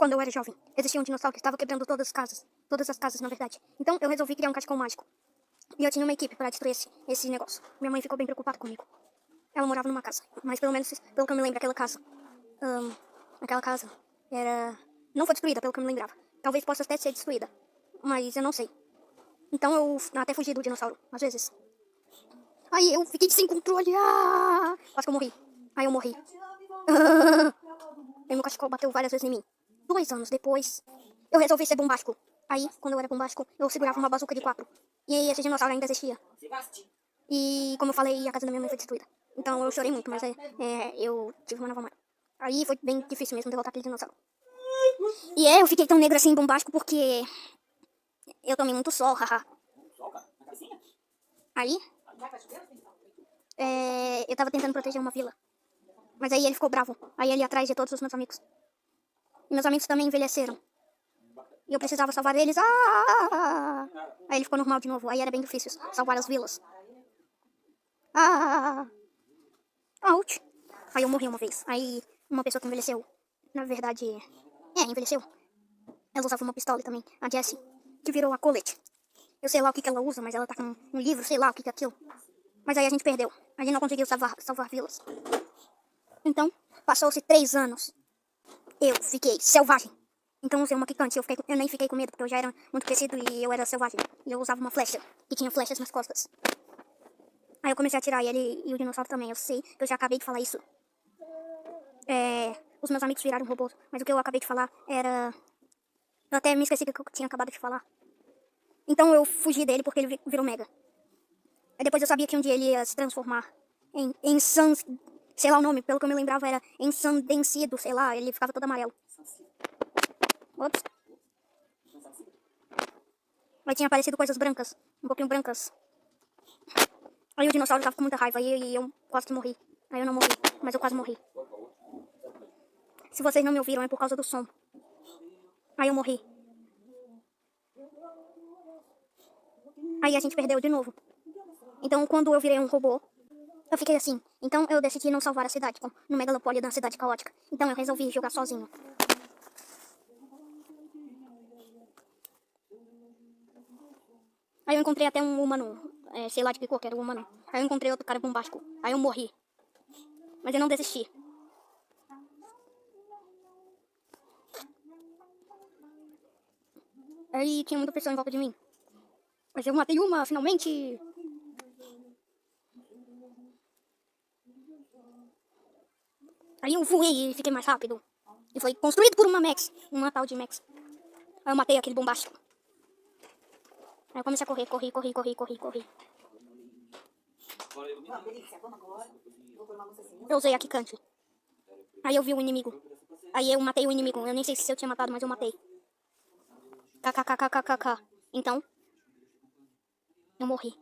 Quando eu era jovem, existia um dinossauro que estava quebrando todas as casas. Todas as casas, na verdade. Então eu resolvi criar um cachecol mágico. E eu tinha uma equipe para destruir esse negócio. Minha mãe ficou bem preocupada comigo. Ela morava numa casa. Mas pelo menos, pelo que eu me lembro, aquela casa era... Não foi destruída, pelo que eu me lembrava. Talvez possa até ser destruída. Mas eu não sei. Então eu até fugi do dinossauro, às vezes. Aí eu fiquei sem controle. Quase que eu morri. Aí eu morri. Aí meu cachecol bateu várias vezes em mim. 2 anos depois, eu resolvi ser bombástico. Aí, quando eu era bombástico, eu segurava uma bazuca de 4. E aí esse dinossauro ainda existia. E como eu falei, a casa da minha mãe foi destruída. Então eu chorei muito, mas eu tive uma nova mãe. Aí foi bem difícil mesmo derrotar aquele dinossauro. E eu fiquei tão negro assim, bombástico, porque eu tomei muito sol, haha. Aí, eu tava tentando proteger uma vila. Mas aí ele ficou bravo. Aí ele ia atrás de todos os meus amigos. E meus amigos também envelheceram. E eu precisava salvar eles. Aí ele ficou normal de novo. Aí era bem difícil salvar as vilas. Ouch. Aí eu morri uma vez. Aí uma pessoa que envelheceu, na verdade, envelheceu. Ela usava uma pistola também, a Jessie, que virou a Colette. Eu sei lá o que ela usa, mas ela tá com um livro, sei lá o que é aquilo. Mas aí a gente perdeu. A gente não conseguiu salvar vilas. Então, passou-se 3 anos. Eu fiquei selvagem. Então eu usei uma quicante. Eu nem fiquei com medo, porque eu já era muito crescido e eu era selvagem. E eu usava uma flecha, que tinha flechas nas costas. Aí eu comecei a atirar, e ele e o dinossauro também. Eu sei que eu já acabei de falar isso. Os meus amigos viraram robôs, mas o que eu acabei de falar era... Eu até me esqueci do que eu tinha acabado de falar. Então eu fugi dele porque ele virou mega. Aí depois eu sabia que um dia ele ia se transformar em sei lá o nome, pelo que eu me lembrava era ensandecido, sei lá, ele ficava todo amarelo. Ops. Aí tinha aparecido coisas brancas, um pouquinho brancas. Aí o dinossauro tava com muita raiva e eu quase que morri. Aí eu não morri, mas eu quase morri. Se vocês não me ouviram é por causa do som. Aí eu morri. Aí a gente perdeu de novo. Então quando eu virei um robô, eu fiquei assim. Então eu decidi não salvar a cidade, no megalopólio da cidade caótica. Então eu resolvi jogar sozinho. Aí eu encontrei até um humano, sei lá de que cor que era o humano. Aí eu encontrei outro cara bombástico. Aí eu morri. Mas eu não desisti. Aí tinha muita pessoa em volta de mim. Mas eu matei uma, finalmente! Aí eu voei e fiquei mais rápido. E foi construído por uma Max. Uma tal de Max. Aí eu matei aquele bombástico. Aí eu comecei a correr. Eu usei a Kikante. Aí eu vi o inimigo. Aí eu matei o inimigo. Eu nem sei se eu tinha matado, mas eu matei. KKKKKK. Então, eu morri.